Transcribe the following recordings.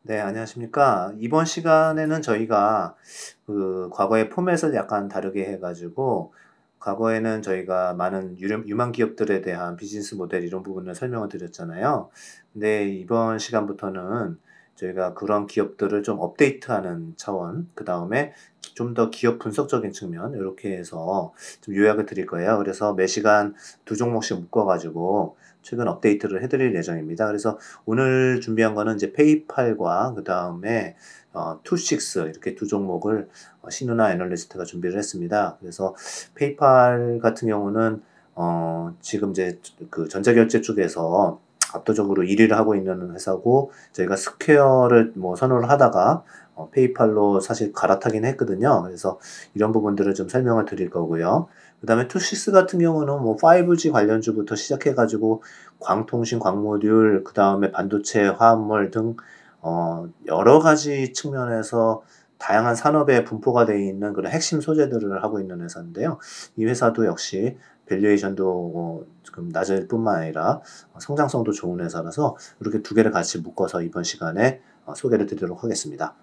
네, 안녕하십니까. 이번 시간에는 저희가 과거의 포맷을 약간 다르게 해가지고, 과거에는 저희가 많은 유망 기업들에 대한 비즈니스 모델 이런 부분을 설명을 드렸잖아요. 근데 이번 시간부터는 저희가 그런 기업들을 좀 업데이트하는 차원, 그 다음에 좀 더 기업 분석적인 측면, 이렇게 해서 좀 요약을 드릴 거예요. 그래서 매 시간 두 종목씩 묶어가지고 최근 업데이트를 해드릴 예정입니다. 그래서 오늘 준비한 거는 이제 페이팔과 그 다음에 투식스 이렇게 두 종목을 신우나 애널리스트가 준비를 했습니다. 그래서 페이팔 같은 경우는 지금 이제 그 전자결제 쪽에서 압도적으로 1위를 하고 있는 회사고 저희가 스퀘어를 뭐 선호를 하다가 페이팔로 사실 갈아타긴 했거든요. 그래서 이런 부분들을 좀 설명을 드릴 거고요. 그 다음에 투식스 같은 경우는 뭐 5G 관련주부터 시작해가지고 광통신, 광모듈, 그 다음에 반도체, 화합물 등 여러 가지 측면에서 다양한 산업에 분포가 되어 있는 그런 핵심 소재들을 하고 있는 회사인데요. 이 회사도 역시 밸류에이션도 지금 낮을 뿐만 아니라 성장성도 좋은 회사라서 이렇게 두 개를 같이 묶어서 이번 시간에 소개를 드리도록 하겠습니다.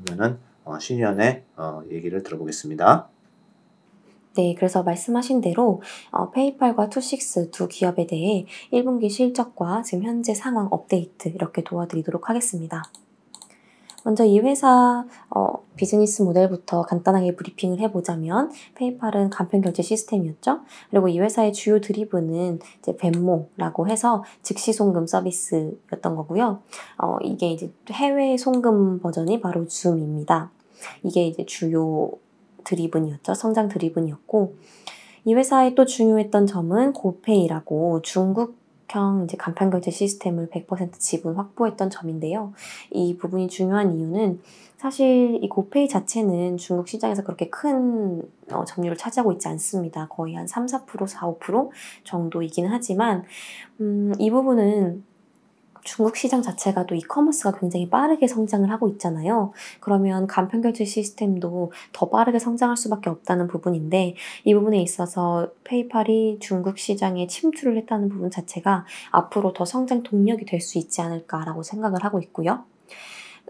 그러면은 신년의 얘기를 들어보겠습니다. 네, 그래서 말씀하신 대로 페이팔과 투식스 두 기업에 대해 1분기 실적과 지금 현재 상황 업데이트 이렇게 도와드리도록 하겠습니다. 먼저 이 회사 비즈니스 모델부터 간단하게 브리핑을 해보자면 페이팔은 간편결제 시스템이었죠. 그리고 이 회사의 주요 드리브는 이제 벤모라고 해서 즉시 송금 서비스였던 거고요. 이게 이제 해외 송금 버전이 바로 줌입니다. 이게 이제 주요 드리븐이었죠. 성장 드리븐이었고 이 회사의 또 중요했던 점은 고페이라고 중국형 이제 간편결제 시스템을 100% 지분 확보했던 점인데요. 이 부분이 중요한 이유는 사실 이 고페이 자체는 중국 시장에서 그렇게 큰 점유율을 차지하고 있지 않습니다. 거의 한 3, 4%, 4, 5% 정도이기는 하지만 이 부분은 중국 시장 자체가 또 이커머스가 굉장히 빠르게 성장을 하고 있잖아요. 그러면 간편결제 시스템도 더 빠르게 성장할 수밖에 없다는 부분인데 이 부분에 있어서 페이팔이 중국 시장에 침투를 했다는 부분 자체가 앞으로 더 성장 동력이 될 수 있지 않을까라고 생각을 하고 있고요.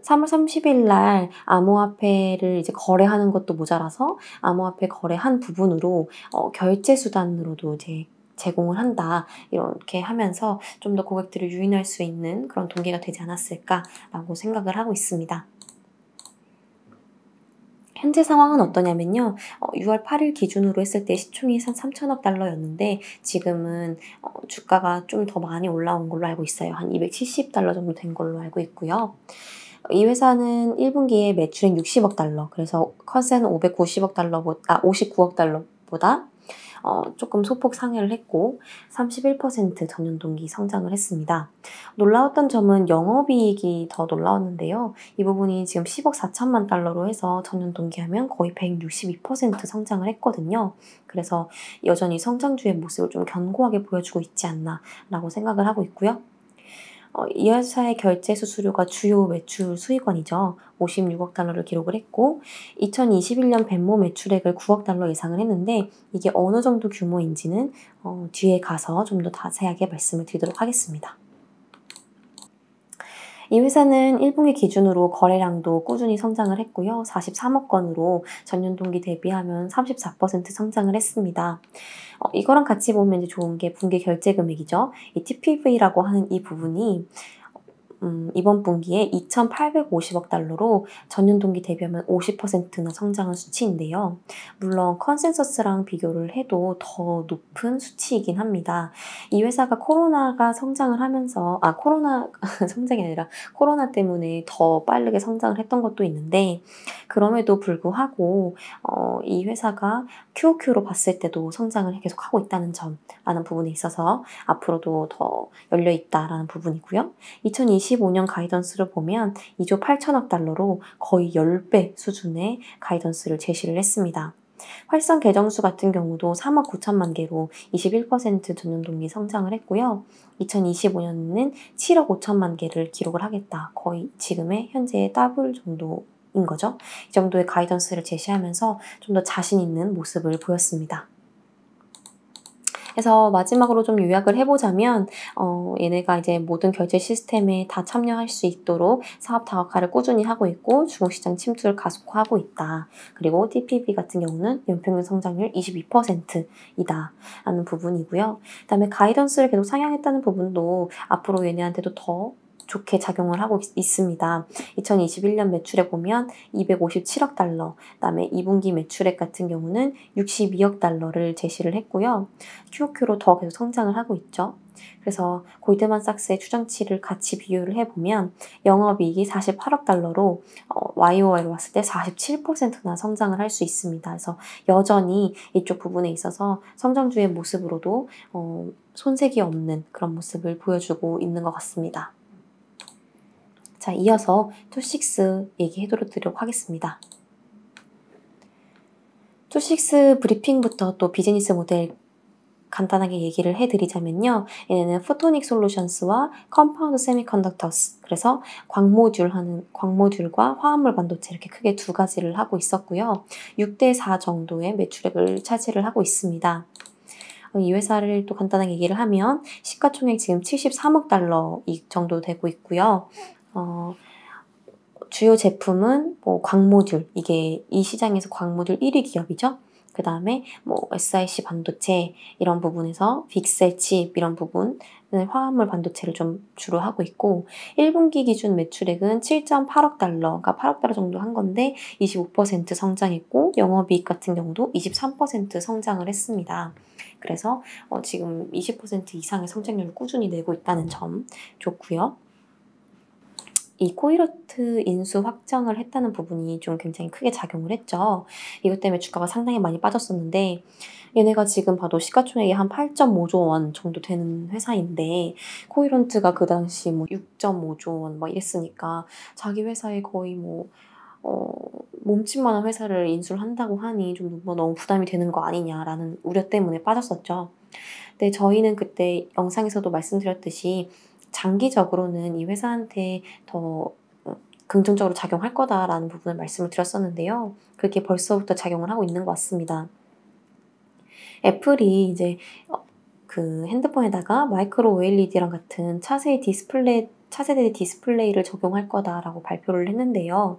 3월 30일 날 암호화폐를 이제 거래하는 것도 모자라서 암호화폐 거래한 부분으로 결제 수단으로도 이제 제공을 한다. 이렇게 하면서 좀 더 고객들을 유인할 수 있는 그런 동기가 되지 않았을까라고 생각을 하고 있습니다. 현재 상황은 어떠냐면요. 6월 8일 기준으로 했을 때 시총이 한 3천억 달러였는데 지금은 주가가 좀 더 많이 올라온 걸로 알고 있어요. 한 270달러 정도 된 걸로 알고 있고요. 이 회사는 1분기에 매출액 60억 달러, 그래서 컨센은 590억 달러보다, 59억 달러보다 조금 소폭 상회를 했고 31% 전년 동기 성장을 했습니다. 놀라웠던 점은 영업이익이 더 놀라웠는데요. 이 부분이 지금 10억 4천만 달러로 해서 전년 동기하면 거의 162% 성장을 했거든요. 그래서 여전히 성장주의 모습을 좀 견고하게 보여주고 있지 않나라고 생각을 하고 있고요. 이 회사의 결제 수수료가 주요 매출 수익원이죠. 56억 달러를 기록을 했고 2021년 벤모 매출액을 9억 달러 예상을 했는데 이게 어느 정도 규모인지는 뒤에 가서 좀 더 자세하게 말씀을 드리도록 하겠습니다. 이 회사는 1분기 기준으로 거래량도 꾸준히 성장을 했고요. 43억 건으로 전년 동기 대비하면 34% 성장을 했습니다. 이거랑 같이 보면 이제 좋은 게 분기 결제 금액이죠. 이 TPV라고 하는 이 부분이 이번 분기에 2,850억 달러로 전년 동기 대비하면 50%나 성장한 수치인데요. 물론 컨센서스랑 비교를 해도 더 높은 수치이긴 합니다. 이 회사가 코로나가 성장을 하면서, 코로나 성장이 아니라 코로나 때문에 더 빠르게 성장을 했던 것도 있는데, 그럼에도 불구하고, 이 회사가 QOQ로 봤을 때도 성장을 계속 하고 있다는 점라는 부분에 있어서 앞으로도 더 열려있다라는 부분이고요. 2025년 가이던스를 보면 2조 8천억 달러로 거의 10배 수준의 가이던스를 제시를 했습니다. 활성 계정수 같은 경우도 3억 9천만 개로 21% 전년 동기 성장을 했고요. 2025년에는 7억 5천만 개를 기록을 하겠다. 거의 지금의 현재의 더블 정도인 거죠. 이 정도의 가이던스를 제시하면서 좀 더 자신 있는 모습을 보였습니다. 그래서 마지막으로 좀 요약을 해보자면 얘네가 이제 모든 결제 시스템에 다 참여할 수 있도록 사업 다각화를 꾸준히 하고 있고 중국시장 침투를 가속화하고 있다. 그리고 TPV 같은 경우는 연평균 성장률 22%이다 라는 부분이고요. 그다음에 가이던스를 계속 상향했다는 부분도 앞으로 얘네한테도 더 좋게 작용을 하고 있습니다. 2021년 매출에 보면 257억 달러, 그다음에 2분기 매출액 같은 경우는 62억 달러를 제시를 했고요. QOQ로 더 계속 성장을 하고 있죠. 그래서 골드만삭스의 추정치를 같이 비교를 해보면 영업이익이 48억 달러로 YOY로 왔을 때 47%나 성장을 할 수 있습니다. 그래서 여전히 이쪽 부분에 있어서 성장주의 모습으로도 손색이 없는 그런 모습을 보여주고 있는 것 같습니다. 자, 이어서 투식스 얘기해 드리도록 하겠습니다. 투식스 브리핑부터 또 비즈니스 모델 간단하게 얘기를 해드리자면요. 얘네는 포토닉 솔루션스와 컴파운드 세미컨덕터스, 그래서 광모듈과 화합물 반도체 이렇게 크게 두 가지를 하고 있었고요. 6대4 정도의 매출액을 차지를 하고 있습니다. 이 회사를 또 간단하게 얘기를 하면 시가총액 지금 73억 달러 이 정도 되고 있고요. 주요 제품은 뭐 광모듈, 이게 이 시장에서 광모듈 1위 기업이죠. 그 다음에 뭐 SiC 반도체 이런 부분에서 빅셀 칩 이런 부분을 화합물 반도체를 좀 주로 하고 있고 1분기 기준 매출액은 7.8억 달러, 그러니까 8억 달러 정도 한 건데 25% 성장했고 영업이익 같은 경우도 23% 성장을 했습니다. 그래서 지금 20% 이상의 성장률을 꾸준히 내고 있다는 점 좋고요. 이 코일러트 인수 확정을 했다는 부분이 좀 굉장히 크게 작용을 했죠. 이것 때문에 주가가 상당히 많이 빠졌었는데 얘네가 지금 봐도 시가총액이 한 8.5조 원 정도 되는 회사인데 코일런트가 그 당시 뭐 6.5조 원 막 이랬으니까 자기 회사에 거의 뭐 몸집만한 회사를 인수를 한다고 하니 좀 너무 부담이 되는 거 아니냐라는 우려 때문에 빠졌었죠. 근데 저희는 그때 영상에서도 말씀드렸듯이 장기적으로는 이 회사한테 더 긍정적으로 작용할 거다라는 부분을 말씀을 드렸었는데요. 그게 벌써부터 작용을 하고 있는 것 같습니다. 애플이 이제 그 핸드폰에다가 마이크로 OLED랑 같은 차세대 디스플레이를 적용할 거다라고 발표를 했는데요.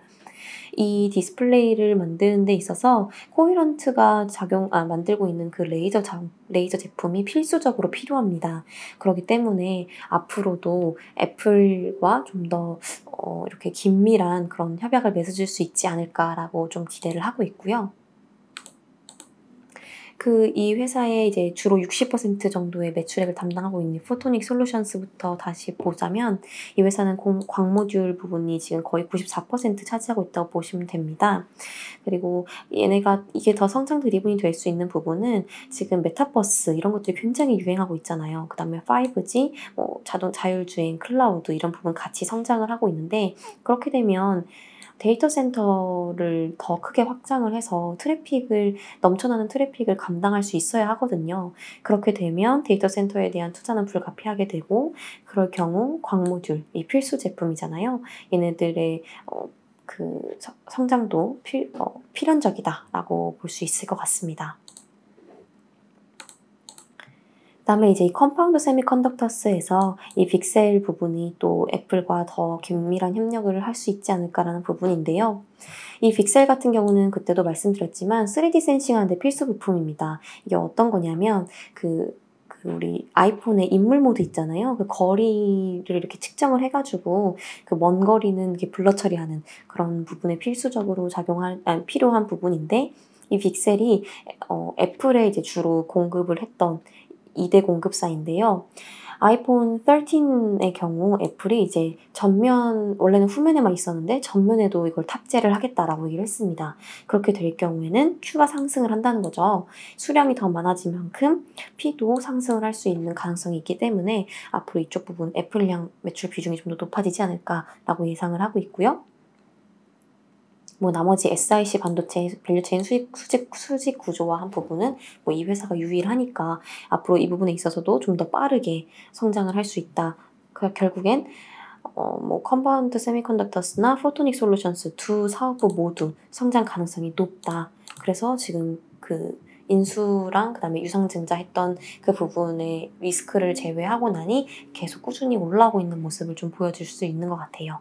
이 디스플레이를 만드는 데 있어서 코일런트가 만들고 있는 그 레이저 제품이 필수적으로 필요합니다. 그렇기 때문에 앞으로도 애플과 좀 더 이렇게 긴밀한 그런 협약을 맺어줄 수 있지 않을까라고 좀 기대를 하고 있고요. 이 회사의 이제 주로 60% 정도의 매출액을 담당하고 있는 포토닉 솔루션스부터 다시 보자면 이 회사는 광모듈 부분이 지금 거의 94% 차지하고 있다고 보시면 됩니다. 그리고 얘네가 이게 더 성장 드리븐이 될 수 있는 부분은 지금 메타버스 이런 것들이 굉장히 유행하고 있잖아요. 그 다음에 5G, 뭐 자율주행, 클라우드 이런 부분 같이 성장을 하고 있는데 그렇게 되면 데이터 센터를 더 크게 확장을 해서 넘쳐나는 트래픽을 감당할 수 있어야 하거든요. 그렇게 되면 데이터 센터에 대한 투자는 불가피하게 되고 그럴 경우 광모듈이 필수 제품이잖아요. 얘네들의 그 성장도 필연적이다라고 볼 수 있을 것 같습니다. 그다음에 이제 이 컴파운드 세미컨덕터스에서 이 빅셀 부분이 또 애플과 더 긴밀한 협력을 할 수 있지 않을까라는 부분인데요. 이 빅셀 같은 경우는 그때도 말씀드렸지만 3D 센싱하는데 필수 부품입니다. 이게 어떤 거냐면 우리 아이폰의 인물 모드 있잖아요. 그 거리를 이렇게 측정을 해가지고 그 먼 거리는 이렇게 블러 처리하는 그런 부분에 필수적으로 필요한 부분인데 이 빅셀이 애플에 이제 주로 공급을 했던 2대 공급사인데요. 아이폰 13의 경우 애플이 이제 원래는 후면에만 있었는데 전면에도 이걸 탑재를 하겠다라고 얘기를 했습니다. 그렇게 될 경우에는 Q가 상승을 한다는 거죠. 수량이 더 많아진 만큼 P도 상승을 할 수 있는 가능성이 있기 때문에 앞으로 이쪽 부분 애플량 매출 비중이 좀 더 높아지지 않을까라고 예상을 하고 있고요. 뭐 나머지 SiC 반도체 밸류체인 수직 구조화 한 부분은 뭐 이 회사가 유일하니까 앞으로 이 부분에 있어서도 좀 더 빠르게 성장을 할 수 있다. 결국엔 뭐 컴파운드 세미컨덕터스나 포토닉 솔루션스 두 사업부 모두 성장 가능성이 높다. 그래서 지금 인수랑 그다음에 유상증자 했던 그 부분의 리스크를 제외하고 나니 계속 꾸준히 올라오고 있는 모습을 좀 보여줄 수 있는 것 같아요.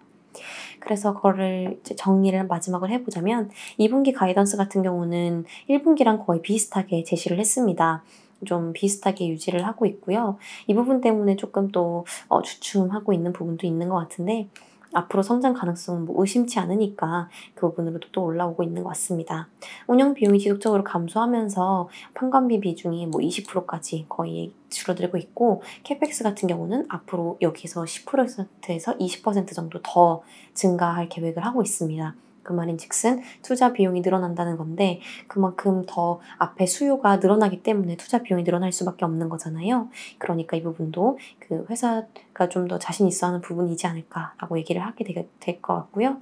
그래서 그거를 이제 정리를 마지막으로 해보자면 2분기 가이던스 같은 경우는 1분기랑 거의 비슷하게 제시를 했습니다. 좀 비슷하게 유지를 하고 있고요. 이 부분 때문에 조금 또 주춤하고 있는 부분도 있는 것 같은데 앞으로 성장 가능성은 뭐 의심치 않으니까 그 부분으로도 또 올라오고 있는 것 같습니다. 운영 비용이 지속적으로 감소하면서 판관비 비중이 뭐 20%까지 거의 줄어들고 있고 캐펙스 같은 경우는 앞으로 여기서 10%에서 20% 정도 더 증가할 계획을 하고 있습니다. 그 말인즉슨 투자 비용이 늘어난다는 건데 그만큼 더 앞에 수요가 늘어나기 때문에 투자 비용이 늘어날 수밖에 없는 거잖아요. 그러니까 이 부분도 그 회사가 좀 더 자신 있어 하는 부분이지 않을까라고 얘기를 하게 될 것 같고요.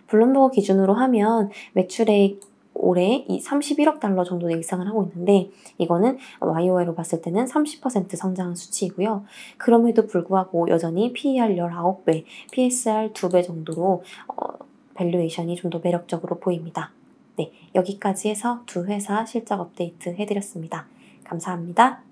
블룸버그 기준으로 하면 매출액 올해 이 31억 달러 정도 예상을 하고 있는데 이거는 YOY로 봤을 때는 30% 성장한 수치이고요. 그럼에도 불구하고 여전히 PER 19배, PSR 2배 정도로 밸류에이션이 좀 더 매력적으로 보입니다. 네, 여기까지 해서 두 회사 실적 업데이트 해드렸습니다. 감사합니다.